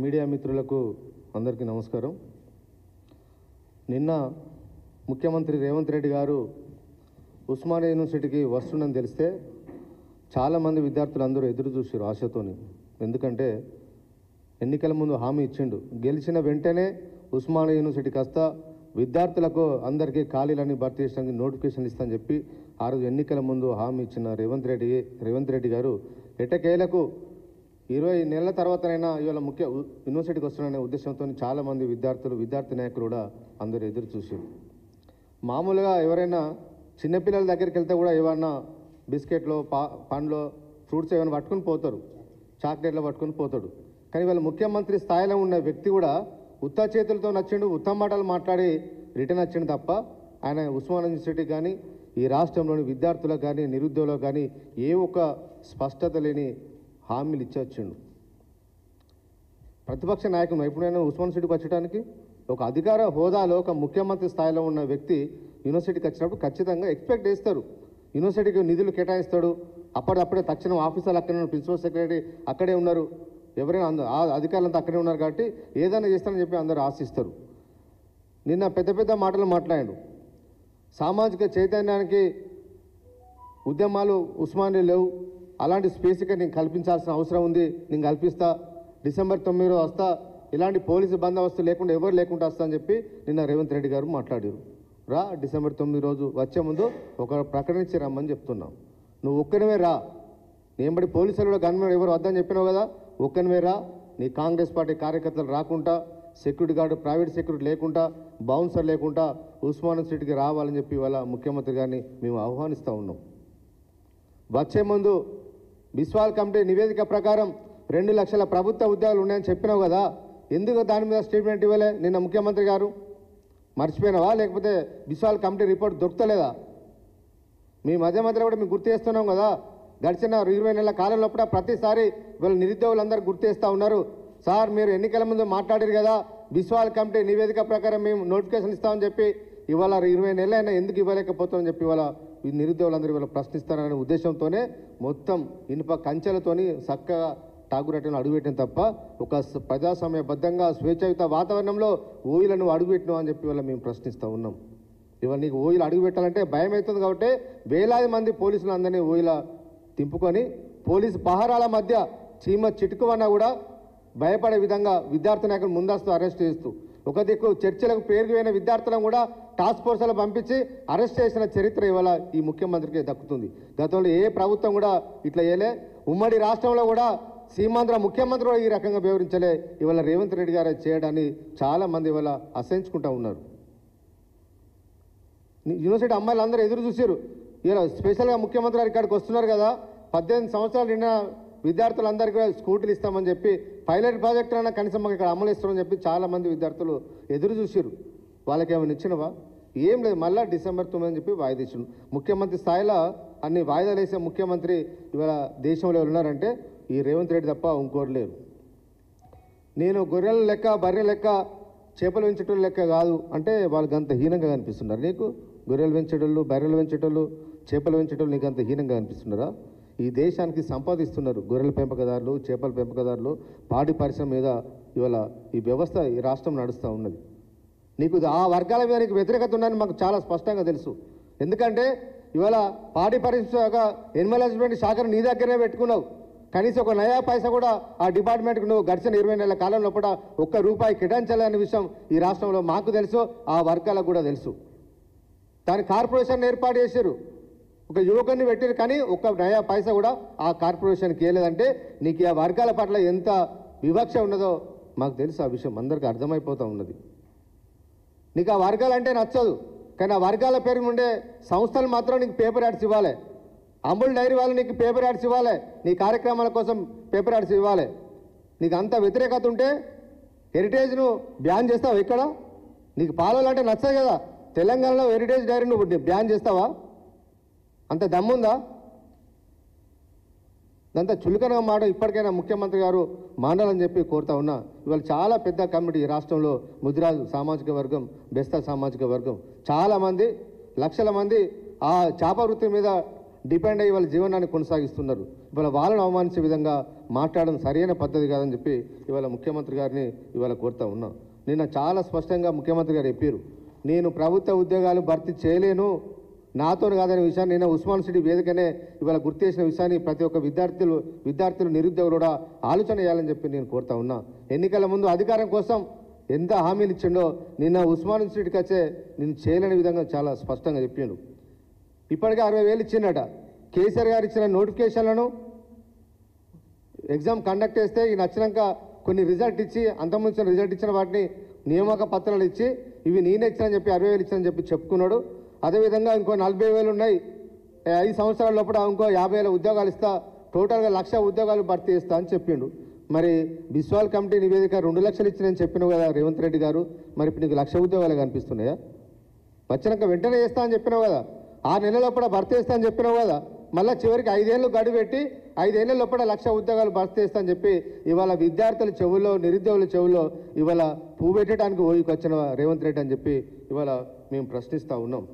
Media మిత్రులకు అందరికీ నమస్కారం. నిన్న ముఖ్యమంత్రి రేవంత్ రెడ్డి గారు ఉస్మానియా యూనివర్సిటీకి వస్తుందని తెలిస్తే చాలామంది విద్యార్థులందరూ ఎదురు చూసారు ఆశతోని. ఎందుకంటే ఎన్నికల ముందు హామీ ఇచ్చిండు, గెలిచిన వెంటనే ఉస్మానియా యూనివర్సిటీకి వస్తా, విద్యార్థులకు అందరికీ ఖాళీలన్నీ భర్తీ చేయడానికి నోటిఫికేషన్ ఇస్తానని చెప్పి ఆ రోజు ఎన్నికల ముందు హామీ ఇచ్చిన రేవంత్ రెడ్డి గారు ఎట్టకేలకు 20 నెలల తర్వాతనైనా ఇవాళ యూనివర్సిటీకి వస్తున్నారనే ఉద్దేశంతో చాలామంది విద్యార్థి నాయకులు కూడా అందరూ ఎదురు చూసారు. మామూలుగా ఎవరైనా చిన్నపిల్లల దగ్గరికి వెళ్తే కూడా ఏమన్నా బిస్కెట్లో పండ్లో ఫ్రూట్స్ ఏమైనా పట్టుకొని పోతారు, చాక్లెట్లు పట్టుకొని పోతాడు. కానీ వాళ్ళ ముఖ్యమంత్రి స్థాయిలో ఉన్న వ్యక్తి కూడా ఉత్త చేతులతో నచ్చిండు, ఉత్తమ మాటలు మాట్లాడి రిటర్న్ వచ్చిండు తప్ప ఆయన ఉస్మానియా యూనివర్సిటీకి కానీ ఈ రాష్ట్రంలోని విద్యార్థులకు కానీ నిరుద్యోగులకు కానీ ఏ ఒక్క స్పష్టత లేని హామీలు ఇచ్చొచ్చిండు. ప్రతిపక్ష నాయకుడు ఎప్పుడైనా ఉస్మానియా యూనివర్సిటీకి వచ్చడానికి ఒక అధికార హోదాలో ఒక ముఖ్యమంత్రి స్థాయిలో ఉన్న వ్యక్తి యూనివర్సిటీకి వచ్చినప్పుడు ఖచ్చితంగా ఎక్స్పెక్ట్ చేస్తారు. యూనివర్సిటీకి నిధులు కేటాయిస్తాడు, అప్పుడప్పుడే తక్షణం ఆఫీసర్లు అక్కడే ఉన్నారు, ప్రిన్సిపల్ సెక్రటరీ అక్కడే ఉన్నారు, ఎవరైనా అధికారులంతా అక్కడే ఉన్నారు కాబట్టి ఏదైనా చేస్తారని చెప్పి అందరూ ఆశిస్తారు. నిన్న పెద్ద పెద్ద మాటలు మాట్లాడాడు. సామాజిక చైతన్యానికి ఉద్యమాలు ఉస్మానియా లేవు, అలాంటి స్పేస్గా నేను కల్పించాల్సిన అవసరం ఉంది, నేను కల్పిస్తా, డిసెంబర్ 9 వస్తా, ఇలాంటి పోలీసు బందోబస్తు లేకుండా ఎవరు లేకుండా వస్తా అని చెప్పి నిన్న రేవంత్ రెడ్డి గారు మాట్లాడారు. రా, డిసెంబర్ 9 రోజు వచ్చే ముందు ఒక ప్రకటించి రమ్మని చెప్తున్నాం. నువ్వు ఒక్కనివే రా, నేను బట్టి పోలీసులు కూడా గవర్నమెంట్ ఎవరు వద్దని చెప్పినావు కదా, ఒక్కనివే రా. నీ కాంగ్రెస్ పార్టీ కార్యకర్తలు రాకుండా, సెక్యూరిటీ గార్డు ప్రైవేట్ సెక్యూరిటీ లేకుండా, బౌన్సర్ లేకుండా ఉస్మానియా యూనివర్సిటీకి రావాలని చెప్పి ఇవాళ ముఖ్యమంత్రి గారిని మేము ఆహ్వానిస్తూ ఉన్నాం. వచ్చే ముందు బిస్వాల్ కమిటీ నివేదిక ప్రకారం 2 లక్షల ప్రభుత్వ ఉద్యోగాలు ఉన్నాయని చెప్పినావు కదా, ఎందుకు దాని మీద స్టేట్మెంట్ ఇవ్వలే నిన్న ముఖ్యమంత్రి గారు? మర్చిపోయినావా, లేకపోతే బిస్వాల్ కమిటీ రిపోర్ట్ దొరుకుతలేదా? మీ మధ్యలో కూడా మేము గుర్తు చేస్తున్నాం కదా, గడిచిన 20 నెలల కాలంలో కూడా ప్రతిసారి వీళ్ళ నిరుద్యోగులందరూ గుర్తు చేస్తూ ఉన్నారు. సార్, మీరు ఎన్నికల ముందు మాట్లాడారు కదా, బిస్వాల్ కమిటీ నివేదిక ప్రకారం మేము నోటిఫికేషన్ ఇస్తామని చెప్పి ఇవాళ 20 నెలలైనా ఎందుకు ఇవ్వలేకపోతామని చెప్పి ఇవాళ ఈ నిరుద్యోగులందరూ ఇవాళ ప్రశ్నిస్తారనే ఉద్దేశంతోనే మొత్తం ఇనుప కంచెలతోని చక్కగా టాగురట్టను అడుగుపెట్టిన తప్ప ఒక ప్రజాస్వామ్యబద్ధంగా స్వేచ్ఛాయుత వాతావరణంలో ఓయిలను అడుగుపెట్టినావు అని చెప్పి ఇవాళ మేము ప్రశ్నిస్తూ ఉన్నాం. ఇవాళ నీకు ఓయిలు అడుగుపెట్టాలంటే భయం అవుతుంది కాబట్టి వేలాది మంది పోలీసులు అందరినీ ఓయిల తింపుకొని పోలీసు పహారాల మధ్య చీమ చిటుకువన్నా కూడా భయపడే విధంగా విద్యార్థి నాయకులు ముందస్తు అరెస్ట్ చేస్తూ, ఒక దిక్కు చర్చలకు పేరుపోయిన విద్యార్థులను కూడా టాస్క్ ఫోర్స్లో పంపించి అరెస్ట్ చేసిన చరిత్ర ఇవాళ ఈ ముఖ్యమంత్రికి దక్కుతుంది. గతంలో ఏ ప్రభుత్వం కూడా ఇట్లా చేయలే. ఉమ్మడి రాష్ట్రంలో కూడా సీమాంధ్ర ముఖ్యమంత్రి కూడా ఈ రకంగా వివరించలే. ఇవాళ రేవంత్ రెడ్డి గారు చేయడాన్ని చాలామంది ఇవాళ అసహించుకుంటూ ఉన్నారు. యూనివర్సిటీ అమ్మాయిలు అందరూ ఎదురు చూసారు. ఇలా స్పెషల్గా ముఖ్యమంత్రి గారు ఇక్కడికి వస్తున్నారు కదా, 18 సంవత్సరాలు నిన్న విద్యార్థులందరికీ కూడా స్కూటీలు ఇస్తామని చెప్పి పైలట్ ప్రాజెక్టులైనా కనీసం మాకు ఇక్కడ అమలు ఇస్తామని చెప్పి చాలామంది విద్యార్థులు ఎదురు చూసారు. వాళ్ళకి ఏమైనా ఇచ్చినవా? ఏం లేదు. మళ్ళీ డిసెంబర్ 9 అని చెప్పి వాయిదా ఇచ్చిండు. ముఖ్యమంత్రి స్థాయిలో అన్ని వాయిదాలు వేసే ముఖ్యమంత్రి ఇవాళ దేశంలో ఉన్నారంటే ఈ రేవంత్ రెడ్డి తప్ప ఇంకోటి లేరు. నేను గొర్రెల లెక్క, బర్రె లెక్క, చేపలు పెంచేటోళ్ళు లెక్క కాదు అంటే వాళ్ళకి అంత హీనంగా కనిపిస్తున్నారు. నీకు గొర్రెలు పెంచేటోళ్ళు, బర్రెలు పెంచేటోళ్ళు, చేపలు పెంచేటోళ్ళు నీకు అంత హీనంగా కనిపిస్తున్నారా? ఈ దేశానికి సంపాదిస్తున్నారు గొర్రెల పెంపకదారులు, చేపల పెంపకదారులు, పాడి పరిశ్రమ మీద ఇవాళ ఈ వ్యవస్థ ఈ రాష్ట్రం నడుస్తూ ఉన్నది. నీకు ఆ వర్గాల మీద నీకు వ్యతిరేకత ఉందని మాకు చాలా స్పష్టంగా తెలుసు. ఎందుకంటే ఇవాళ పాడి పరిశ్రమ ఎనిమల్ హస్బెండరీ శాఖను నీ దగ్గరనే పెట్టుకున్నావు. కనీసం ఒక నయా పైసా కూడా ఆ డిపార్ట్మెంట్కి నువ్వు గడిచిన 20 నెలల కాలంలో కూడా ₹1 కేటాయించాలనే విషయం ఈ రాష్ట్రంలో మాకు తెలుసు, ఆ వర్గాలకు కూడా తెలుసు. దాని కార్పొరేషన్ ఏర్పాటు చేశారు, ఒక యువకుని పెట్టారు, కానీ ఒక్క నయా పైసా కూడా ఆ కార్పొరేషన్కి ఇవ్వలేదంటే నీకు ఆ వర్గాల పట్ల ఎంత వివక్ష ఉన్నదో మాకు తెలుసు. ఆ విషయం అందరికీ అర్థమైపోతూ ఉన్నది. నీకు ఆ వర్గాలంటే నచ్చదు, కానీ ఆ వర్గాల పేరు ఉండే సంస్థలు మాత్రం నీకు పేపర్ యాడ్స్ ఇవ్వాలి. అమూల్ డైరీ వాళ్ళు నీకు పేపర్ యాడ్స్ ఇవ్వాలి, నీ కార్యక్రమాల కోసం పేపర్ యాడ్స్ ఇవ్వాలి. నీకు అంత వ్యతిరేకత ఉంటే హెరిటేజ్ను బ్యాన్ చేస్తావా? ఇక్కడ నీకు పాలలు అంటే నచ్చదు కదా, తెలంగాణలో హెరిటేజ్ డైరీ నువ్వు బ్యాన్ చేస్తావా? అంత దమ్ముందా? అంత చులకనగా మాట ఇప్పటికైనా ముఖ్యమంత్రి గారు మానాలని చెప్పి కోరుతా ఉన్నా. ఇవాళ చాలా పెద్ద కమిటీ ఈ రాష్ట్రంలో ముదిరాజు సామాజిక వర్గం, బెస్తా సామాజిక వర్గం, చాలామంది లక్షల మంది ఆ చేప వృత్తి మీద డిపెండ్ అయ్యి వాళ్ళ జీవనాన్ని కొనసాగిస్తున్నారు. ఇవాళ వాళ్ళను అవమానించే విధంగా మాట్లాడడం సరైన పద్ధతి కాదని చెప్పి ఇవాళ ముఖ్యమంత్రి గారిని ఇవాళ కోరుతా ఉన్నాం. నిన్న చాలా స్పష్టంగా ముఖ్యమంత్రి గారు చెప్పారు, నేను ప్రభుత్వ ఉద్యోగాలు భర్తీ చేయలేను, నాతో కాదనే విషయాన్ని నిన్న ఉస్మాన్ సిటీ వేదికనే ఇవాళ గుర్తు చేసిన విషయాన్ని ప్రతి ఒక్క విద్యార్థులు నిరుద్యోగులు కూడా ఆలోచన చేయాలని చెప్పి నేను కోరుతా ఉన్నా. ఎన్నికల ముందు అధికారం కోసం ఎంత హామీలు ఇచ్చిండో నిన్న ఉస్మాన్ ఇన్స్టిట్యూట్కి వచ్చే నేను చేయలేని విధంగా చాలా స్పష్టంగా చెప్పిండు. ఇప్పటికే 60,000 ఇచ్చిండట. కేసీఆర్ గారు ఇచ్చిన నోటిఫికేషన్లను ఎగ్జామ్ కండక్ట్ చేస్తే ఈ నచ్చినాక కొన్ని రిజల్ట్ ఇచ్చి అంతకుముందు రిజల్ట్ ఇచ్చిన వాటిని నియామక పత్రాలు ఇచ్చి ఇవి నేనే ఇచ్చానని చెప్పి 60,000 ఇచ్చానని చెప్పి చెప్పుకున్నాడు. అదేవిధంగా ఇంకో 40,000 ఉన్నాయి, 5 సంవత్సరాల లోపల ఇంకో 50,000 ఉద్యోగాలు ఇస్తా, టోటల్గా 1,00,000 ఉద్యోగాలు భర్తీ చేస్తా అని చెప్పిండు. మరి బిస్వాల్ కమిటీ నివేదిక 2 లక్షలు ఇచ్చిందని చెప్పినావు కదా రేవంత్ రెడ్డి గారు, మరి ఇప్పుడు నీకు 1,00,000 ఉద్యోగాలు కనిపిస్తున్నాయా? వచ్చినాక వెంటనే చేస్తా అని చెప్పినావు కదా, 6 నెలల లోపల భర్తీ చేస్తా అని చెప్పినావు కదా, మళ్ళీ చివరికి 5 ఏళ్ళు గడువు పెట్టి 5 ఏళ్ల లోపల 1,00,000 ఉద్యోగాలు భర్తీ చేస్తా అని చెప్పి ఇవాళ విద్యార్థుల చెవుల్లో నిరుద్యోగుల చెవుల్లో ఇవాళ పువ్వు పెట్టడానికి ఓయికి వచ్చిన రేవంత్ రెడ్డి అని చెప్పి ఇవాళ మేము ప్రశ్నిస్తూ ఉన్నాం.